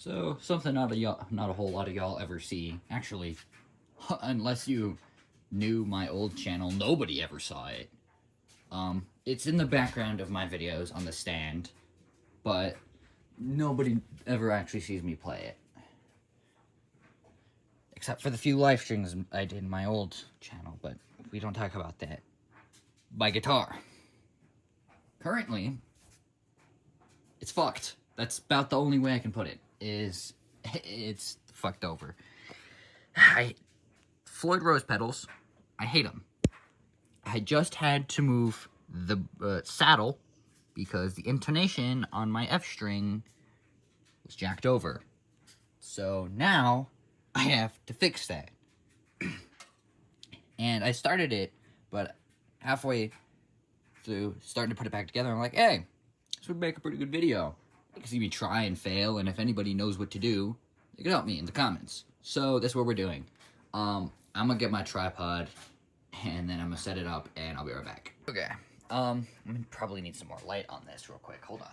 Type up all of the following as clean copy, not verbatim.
So, something not a whole lot of y'all ever see. Actually, unless you knew my old channel, nobody ever saw it. It's in the background of my videos on the stand, but nobody ever actually sees me play it. Except for the few live streams I did in my old channel, but we don't talk about that. My guitar. Currently, it's fucked. That's about the only way I can put it. It's fucked over. Floyd Rose pedals, I hate them. I just had to move the saddle because the intonation on my F string was jacked over. So now I have to fix that. And I started it, but halfway through starting to put it back together, I'm like, hey, this would make a pretty good video. You can see me try and fail, and if anybody knows what to do, they can help me in the comments. So that's what we're doing. I'm gonna get my tripod, and then I'm gonna set it up, and I'll be right back. Okay, I probably need some more light on this real quick. Hold on.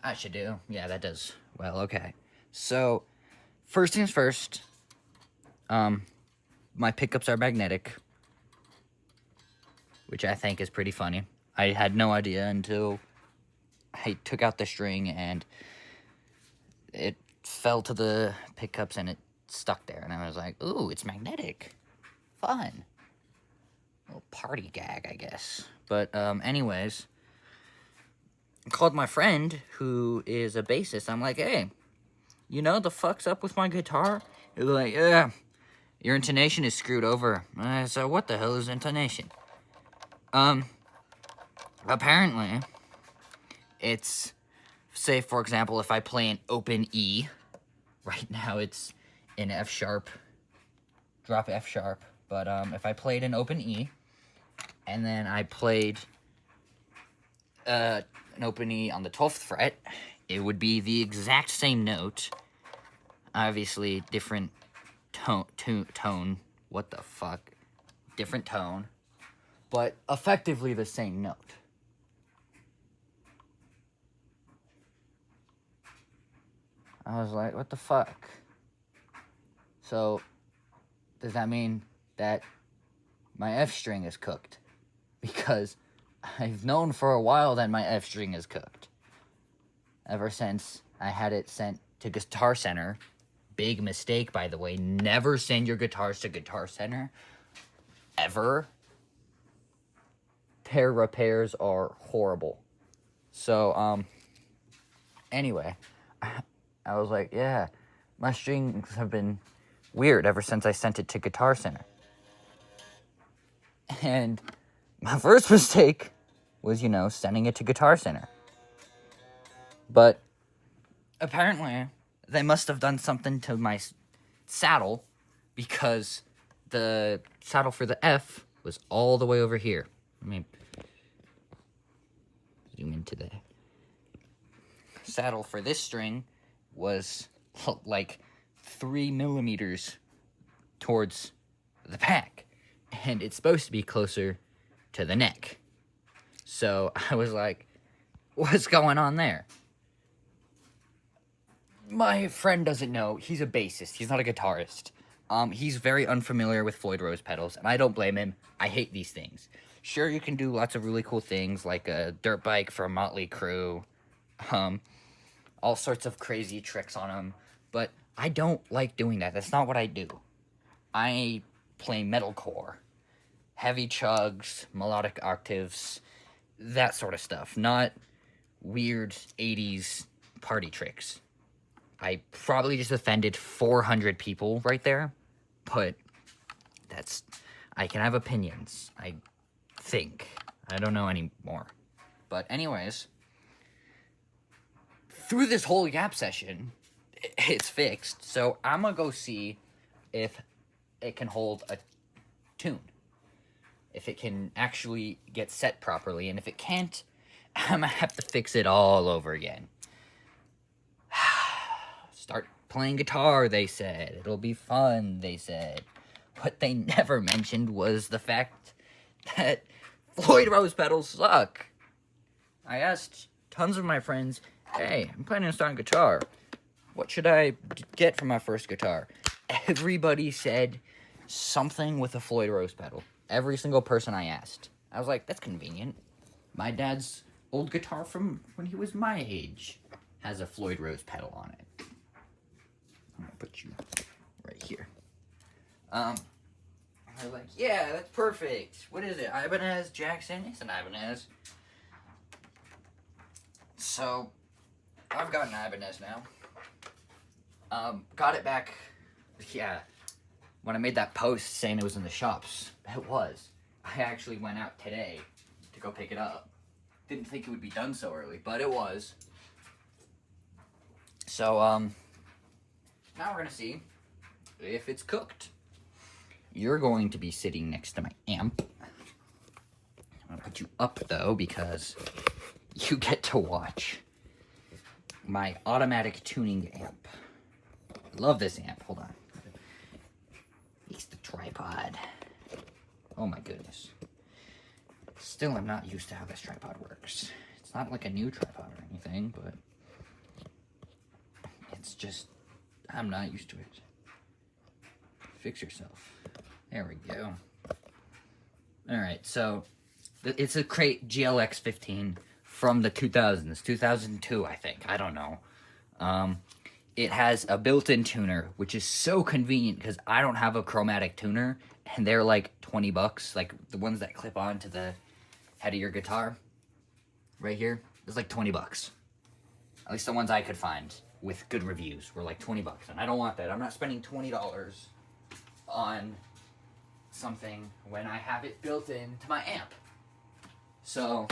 I should do. Yeah, that does. Well, okay. So, first things first, my pickups are magnetic, which I think is pretty funny. I had no idea until I took out the string and it fell to the pickups and it stuck there. And I was like, ooh, it's magnetic. Fun. Little party gag, I guess. But, anyways, I called my friend who is a bassist. I'm like, hey, you know the fuck's up with my guitar? He was like, yeah, your intonation is screwed over. So what the hell is intonation? Apparently, it's, say, for example, if I play an open E, right now it's in F sharp, drop F sharp, but, if I played an open E, and then I played, an open E on the 12th fret, it would be the exact same note, obviously different tone, what the fuck, different tone, but effectively the same note. I was like, what the fuck? So, does that mean that my F string is cooked? Because I've known for a while that my F string is cooked. Ever since I had it sent to Guitar Center. Big mistake, by the way. Never send your guitars to Guitar Center. Ever. Their repairs are horrible. So, anyway, I was like, yeah, my strings have been weird ever since I sent it to Guitar Center. And my first mistake was, sending it to Guitar Center. But apparently, they must have done something to my saddle because the saddle for the F was all the way over here. Let me zoom into the saddle for this string was like 3 millimeters towards the back, and it's supposed to be closer to the neck. So I was like, what's going on there? My friend doesn't know. He's a bassist. He's not a guitarist. He's very unfamiliar with Floyd Rose pedals, and I don't blame him. I hate these things. Sure, you can do lots of really cool things, like a dirt bike for a Motley Crue, all sorts of crazy tricks on them, but I don't like doing that. That's not what I do. I play metalcore, heavy chugs, melodic octaves, that sort of stuff, not weird 80s party tricks. I probably just offended 400 people right there, but I can have opinions, I think. I don't know anymore. But anyways, through this whole yap session, it's fixed, so I'm gonna go see if it can hold a tune. If it can actually get set properly, and if it can't, I'm gonna have to fix it all over again. Start playing guitar, they said. It'll be fun, they said. What they never mentioned was the fact that Floyd Rose pedals suck. I asked tons of my friends, hey, I'm planning on starting guitar. What should I get for my first guitar? Everybody said something with a Floyd Rose pedal. Every single person I asked. I was like, that's convenient. My dad's old guitar from when he was my age has a Floyd Rose pedal on it. I'm gonna put you right here. They're like, yeah, that's perfect. What is it? Ibanez Jackson? It's an Ibanez. So, I've got an Ibanez now. Got it back, yeah, when I made that post saying it was in the shops. It was. I actually went out today to go pick it up. Didn't think it would be done so early, but it was. So, now we're gonna see if it's cooked. You're going to be sitting next to my amp. I'm gonna put you up, though, because you get to watch my automatic tuning amp. I love this amp. Hold on. It's the tripod. Oh my goodness. Still, I'm not used to how this tripod works. It's not like a new tripod or anything, but it's just, I'm not used to it. Fix yourself. There we go. Alright, so it's a Crate GLX 15 from the 2000s. 2002, I think. I don't know. It has a built-in tuner, which is so convenient because I don't have a chromatic tuner, and they're like 20 bucks, like the ones that clip on to the head of your guitar. Right here, it's like 20 bucks. At least the ones I could find with good reviews were like 20 bucks, and I don't want that. I'm not spending $20 on something when I have it built in to my amp. So,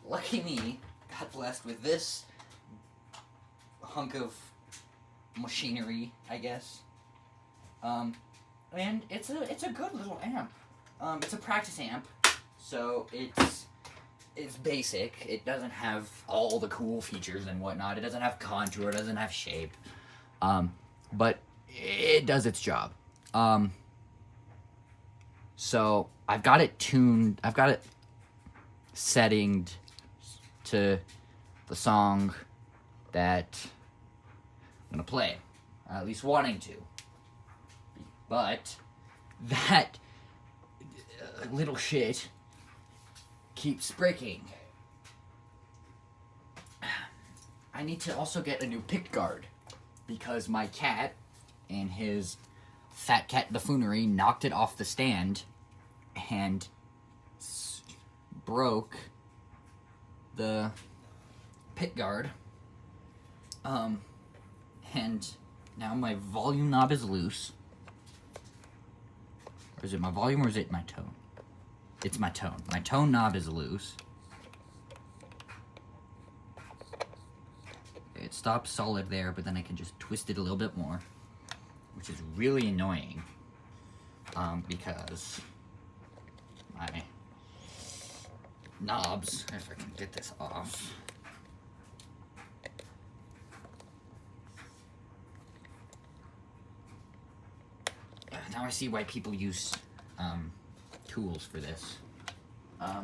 lucky me, got blessed with this hunk of machinery, I guess. And it's a good little amp. It's a practice amp, so it's basic. It doesn't have all the cool features and whatnot. It doesn't have contour. It doesn't have shape. But it does its job. So I've got it tuned. I've got it settinged to the song that I'm gonna play, at least wanting to. But that little shit keeps breaking. I need to also get a new pick guard because my cat and his fat cat buffoonery knocked it off the stand and broke the pick guard. And now my volume knob is loose. Or is it my volume or is it my tone? It's my tone. My tone knob is loose. It stops solid there, but then I can just twist it a little bit more, which is really annoying, because my knobs, if I can get this off, now I see why people use tools for this. I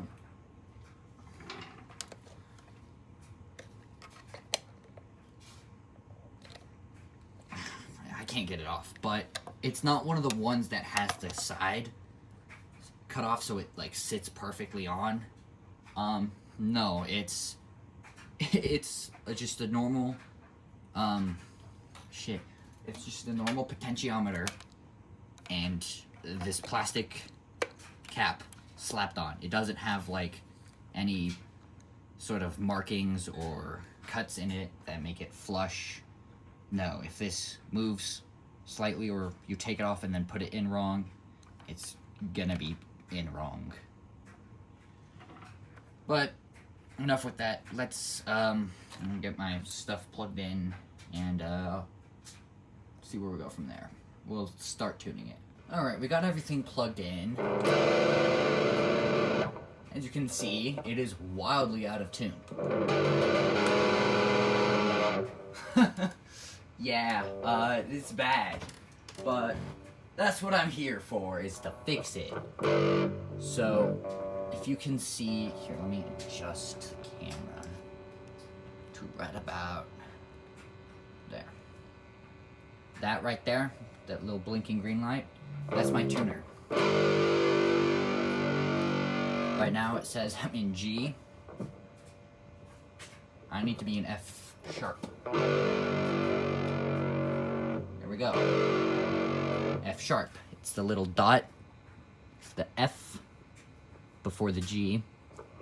can't get it off, but it's not one of the ones that has the side cut off so it like sits perfectly on. No, it's just a normal it's just a normal potentiometer and this plastic cap slapped on. It doesn't have like any sort of markings or cuts in it that make it flush. No, if this moves slightly or you take it off and then put it in wrong, it's gonna be in wrong. But enough with that. Let's get my stuff plugged in and see where we go from there. We'll start tuning it. Alright, we got everything plugged in. As you can see, it is wildly out of tune. Yeah, it's bad. But that's what I'm here for, is to fix it. So, if you can see here, let me adjust the camera to right about there. That right there, that little blinking green light, that's my tuner. Right now it says I'm in G. I need to be in F sharp. There we go. F sharp. It's the little dot. It's the F before the G.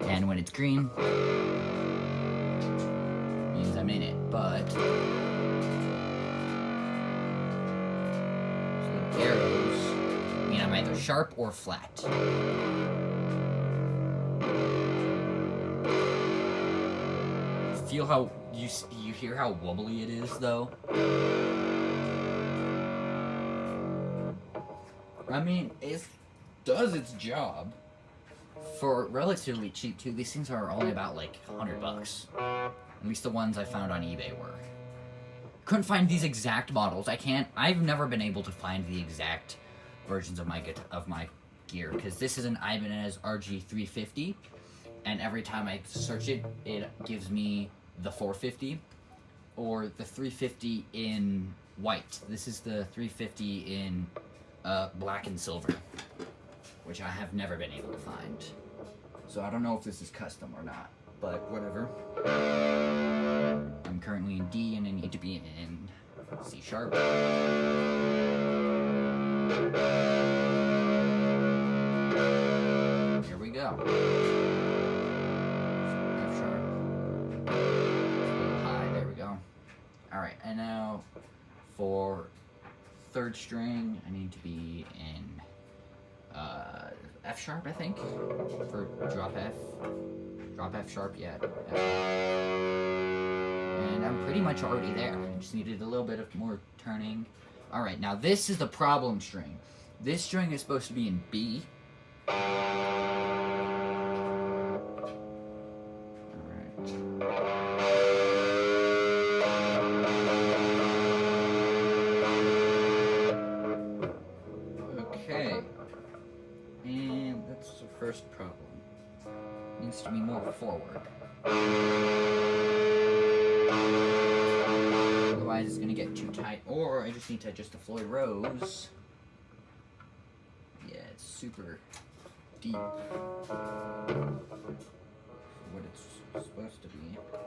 And when it's green, means I'm in it. But those little arrows mean I'm either sharp or flat. Feel how you hear how wobbly it is, though. I mean, it does its job for relatively cheap too. These things are only about like $100. At least the ones I found on eBay were. Couldn't find these exact models. I've never been able to find the exact versions of my gear because this is an Ibanez RG350, and every time I search it, it gives me the 450 or the 350 in white. This is the 350 in black and silver, which I have never been able to find. So I don't know if this is custom or not, but whatever. I'm currently in D and I need to be in C sharp. Here we go. F sharp. High, there we go. Alright, and now for third string, I need to be in F sharp, I think, for drop F. Drop F sharp, yeah. F. And I'm pretty much already there. I just needed a little bit of more turning. Alright, now this is the problem string. This string is supposed to be in B. First problem. Needs to be more forward. Otherwise it's gonna get too tight. Or I just need to adjust the Floyd Rose. Yeah, it's super deep for what it's supposed to be. So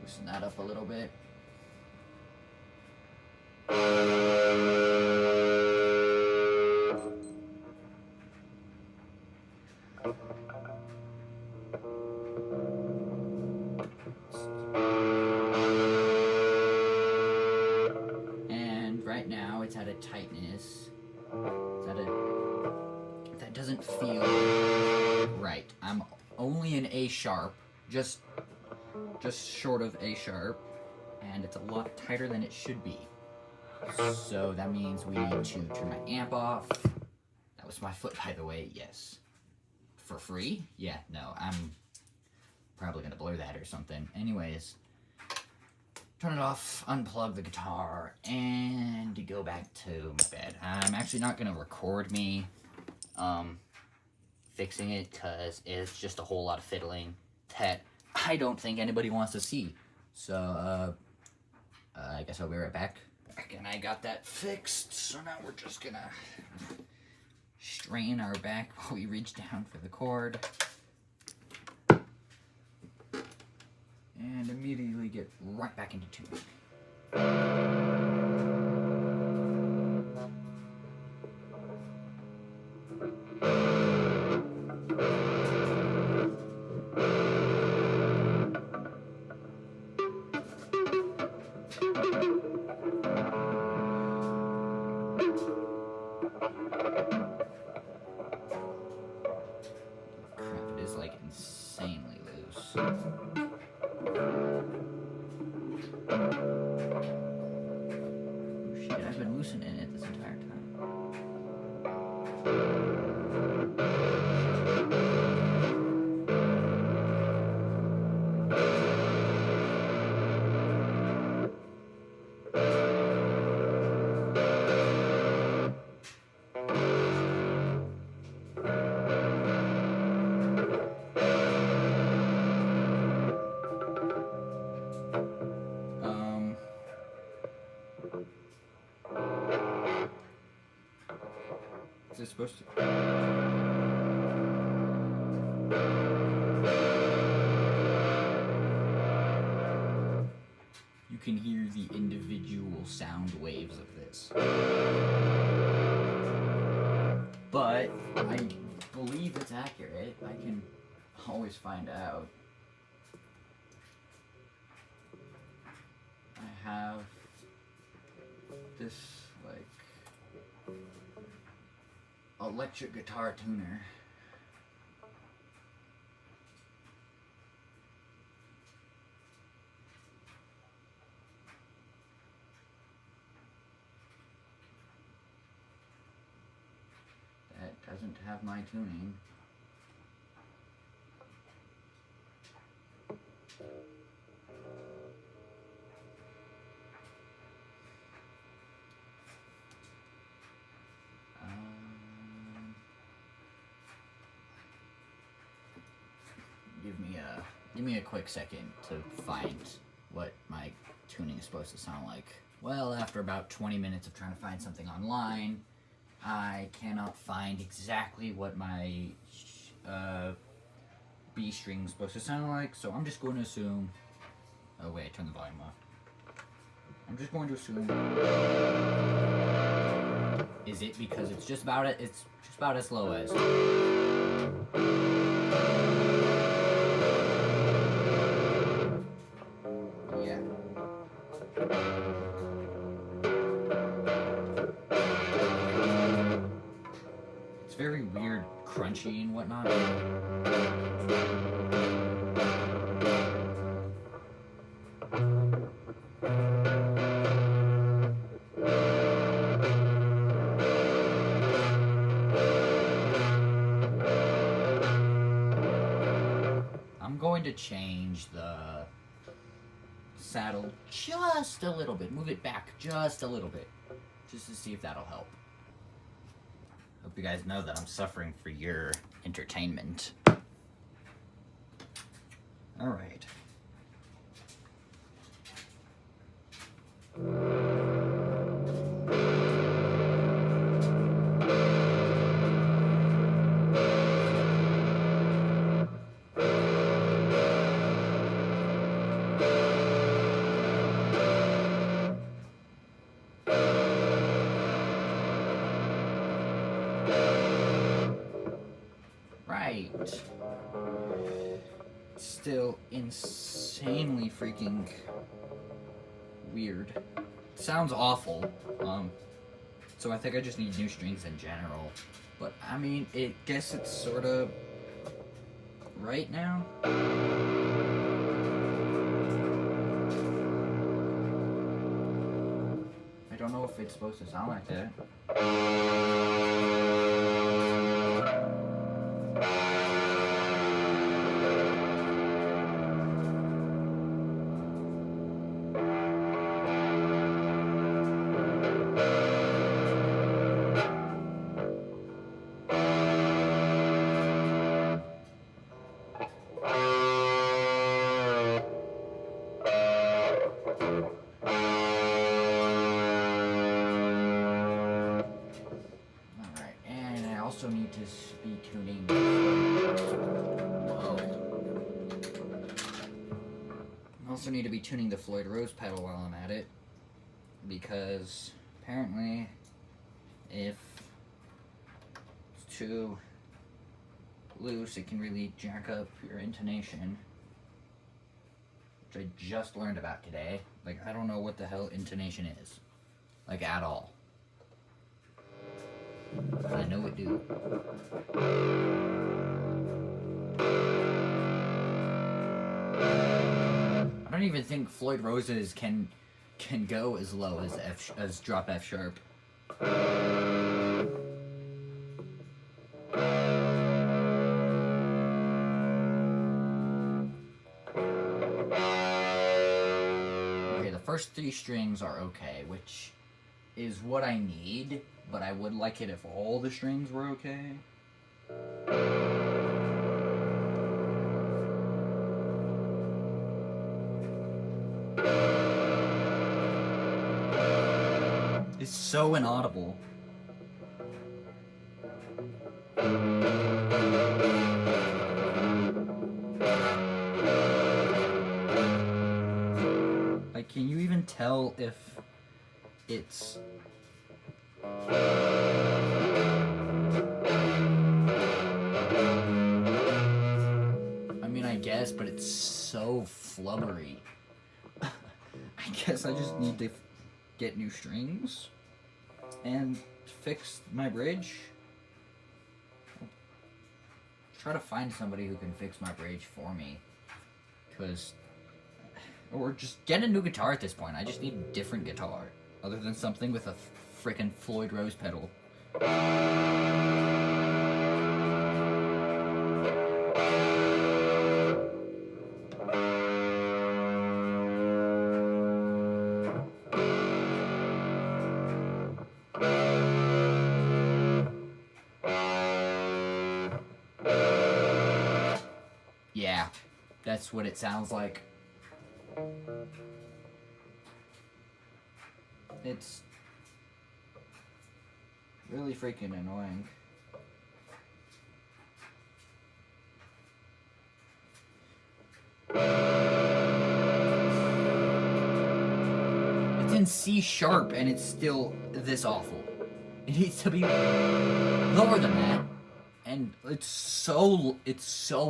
loosen that up a little bit. And right now it's at a tightness that doesn't feel right. I'm only in A sharp, just short of A sharp, and it's a lot tighter than it should be. So that means we need to turn my amp off. That was my foot, by the way, yes. For free? Yeah, no, I'm probably gonna blur that or something. Anyways, turn it off, unplug the guitar, and go back to my bed. I'm actually not gonna record me fixing it because it's just a whole lot of fiddling that I don't think anybody wants to see. So I guess I'll be right back. And I got that fixed, so now we're just gonna strain our back while we reach down for the chord. And immediately get right back into tune. Crap, it is like insanely loose. Shit, I've been loosening it this entire time. this supposed to... You can hear the individual sound waves of this. But I believe it's accurate. I can always find out. I have this, like, electric guitar tuner. That doesn't have my tuning. Give me a quick second to find what my tuning is supposed to sound like. Well, after about 20 minutes of trying to find something online, I cannot find exactly what my B string is supposed to sound like, so I'm just going to assume... Oh wait, turn the volume off. I'm just going to assume... Is it because it's just about as low as... It's very weird, crunchy and whatnot. I'm going to change the saddle just a little bit. Move it back just a little bit. Just to see if that'll help. Hope you guys know that I'm suffering for your entertainment. Alright. Still insanely freaking weird. Sounds awful. So I think I just need new strings in general. But I mean, I guess it's sort of right now. I don't know if it's supposed to sound like that. Need to be tuning. Whoa. I also need to be tuning the Floyd Rose pedal while I'm at it, because apparently if it's too loose it can really jack up your intonation, which I just learned about today. Like, I don't know what the hell intonation is, like, at all. But I know it do. I don't even think Floyd Rose's can go as low as drop F sharp. Okay, the first three strings are okay, which is what I need, but I would like it if all the strings were okay. It's so inaudible. tell if it's... I mean, I guess, but it's so flubbery. I guess I just need to get new strings and fix my bridge. Try to find somebody who can fix my bridge for me, or just get a new guitar at this point. I just need a different guitar, other than something with a frickin' Floyd Rose pedal. Yeah, that's what it sounds like. It's really freaking annoying. It's in C sharp and it's still this awful. It needs to be lower than that. And it's so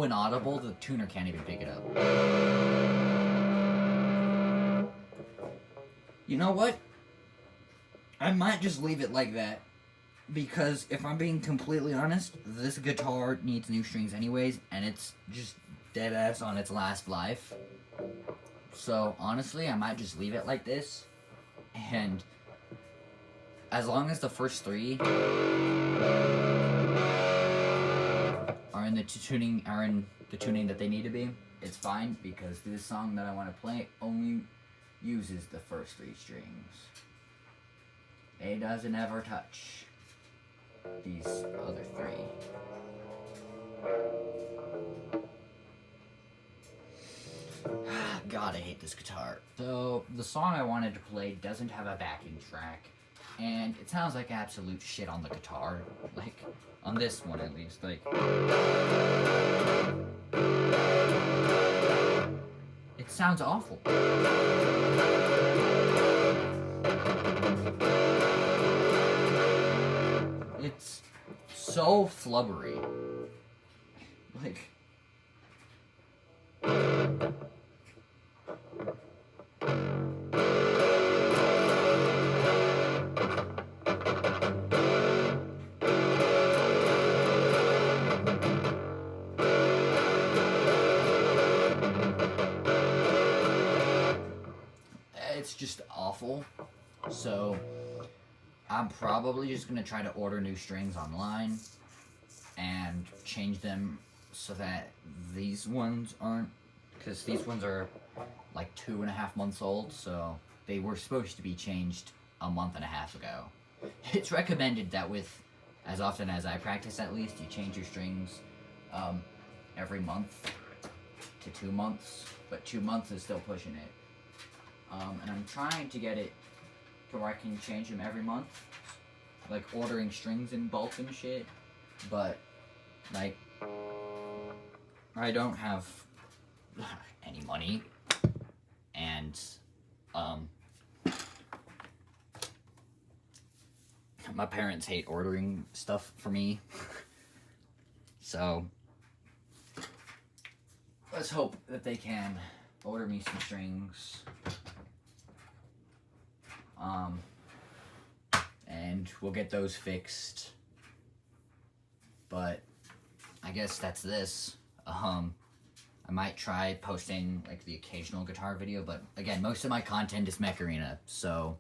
inaudible the tuner can't even pick it up. You know what? I might just leave it like that, because if I'm being completely honest, this guitar needs new strings anyways, and it's just dead ass on its last life. So honestly, I might just leave it like this, and as long as the first three are in the tuning that they need to be, it's fine, because this song that I want to play only uses the first three strings. It doesn't ever touch these other three. God, I hate this guitar. So, the song I wanted to play doesn't have a backing track, and it sounds like absolute shit on the guitar. Like, on this one at least. Like, it sounds awful. It's so flubbery. Like, it's just awful. So I'm probably just gonna try to order new strings online and change them so that these ones aren't, because these ones are like 2.5 months old, so they were supposed to be changed a month and a half ago. It's recommended that with, as often as I practice at least, you change your strings every month to 2 months, but 2 months is still pushing it. And I'm trying to get it to where I can change them every month, like ordering strings in bulk and shit, but like I don't have any money, and my parents hate ordering stuff for me. So let's hope that they can order me some strings. And we'll get those fixed. But I guess that's this. I might try posting like the occasional guitar video, but again, most of my content is Mech Arena, so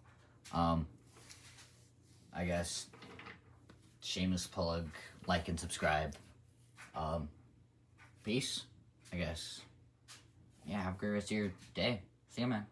I guess shameless plug, like and subscribe. Peace, I guess. Yeah, have a great rest of your day. See ya, man.